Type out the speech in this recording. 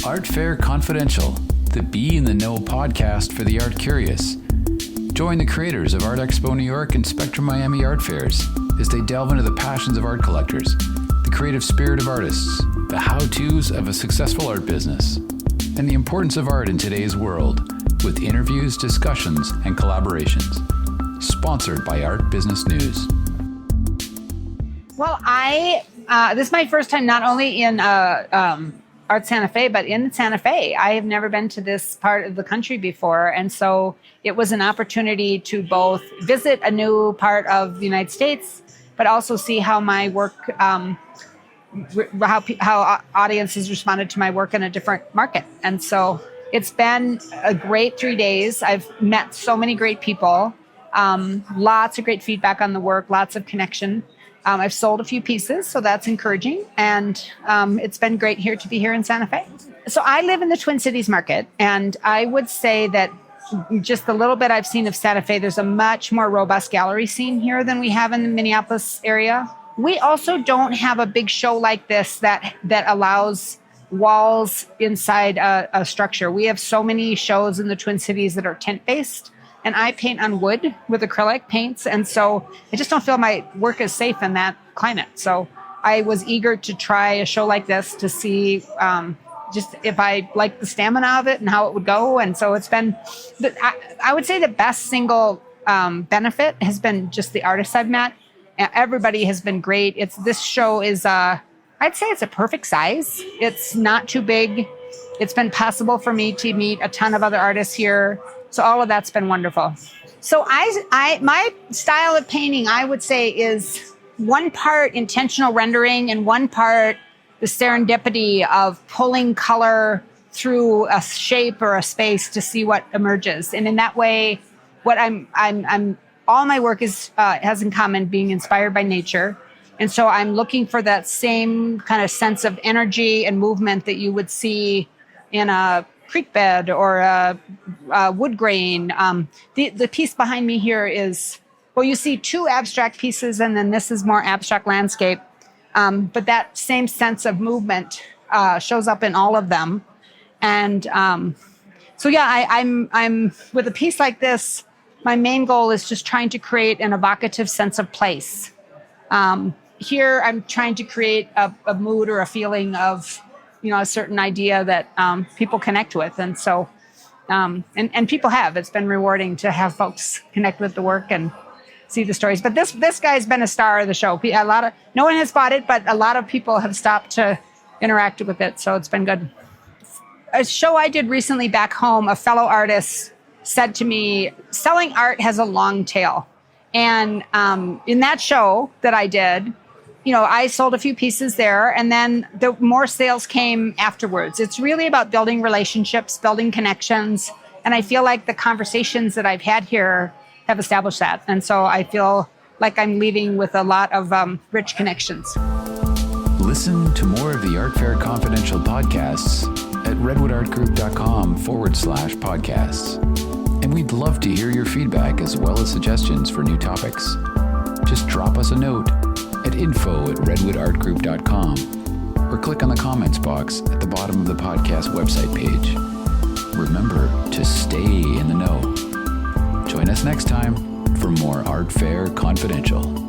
Art Fair Confidential, the Be in the Know podcast for the art curious. Join the creators of Art Expo New York and Spectrum Miami art fairs as they delve into the passions of art collectors, the creative spirit of artists, the how-tos of a successful art business, and the importance of art in today's world, with interviews, discussions, and collaborations. Sponsored by Art Business News. Well, this is my first time not only in Art Santa Fe, but in Santa Fe. I have never been to this part of the country before, and so it was an opportunity to both visit a new part of the United States, but also see how my work, how audiences responded to my work in a different market. And so it's been a great 3 days. I've met so many great people, lots of great feedback on the work, lots of connection. I've sold a few pieces, so that's encouraging. And it's been great to be here in Santa Fe. So I live in the Twin Cities market, and I would say that just the little bit I've seen of Santa Fe, there's a much more robust gallery scene here than we have in the Minneapolis area. We also don't have a big show like this that allows walls inside a structure. We have so many shows in the Twin Cities that are tent-based. And I paint on wood with acrylic paints. And so I just don't feel my work is safe in that climate. So I was eager to try a show like this to see just if I like the stamina of it and how it would go. And so it's been, I would say the best single benefit has been just the artists I've met. Everybody has been great. This show is, I'd say it's a perfect size. It's not too big. It's been possible for me to meet a ton of other artists here. So all of that's been wonderful. So my style of painting, I would say, is one part intentional rendering and one part the serendipity of pulling color through a shape or a space to see what emerges. And in that way, what all my work has in common being inspired by nature. And so I'm looking for that same kind of sense of energy and movement that you would see in a creek bed or a wood grain. The piece behind me here is, well, you see two abstract pieces, and then this is more abstract landscape. But that same sense of movement shows up in all of them. And so, yeah, I'm with a piece like this, my main goal is just trying to create an evocative sense of place. Here, I'm trying to create a mood or a feeling of, a certain idea that people connect with. And so, and people have. It's been rewarding to have folks connect with the work and see the stories. But this guy's been a star of the show. No one has bought it, but a lot of people have stopped to interact with it. So it's been good. A show I did recently back home, a fellow artist said to me, selling art has a long tail. And in that show that I did, I sold a few pieces there, and then the more sales came afterwards. It's really about building relationships, building connections, and I feel like the conversations that I've had here have established that. And so I feel like I'm leaving with a lot of rich connections. Listen to more of the Art Fair Confidential podcasts at redwoodartgroup.com/podcasts. And we'd love to hear your feedback as well as suggestions for new topics. Just drop us a note at info@redwoodartgroup.com or click on the comments box at the bottom of the podcast website page. Remember to stay in the know. Join us next time for more Art Fair Confidential.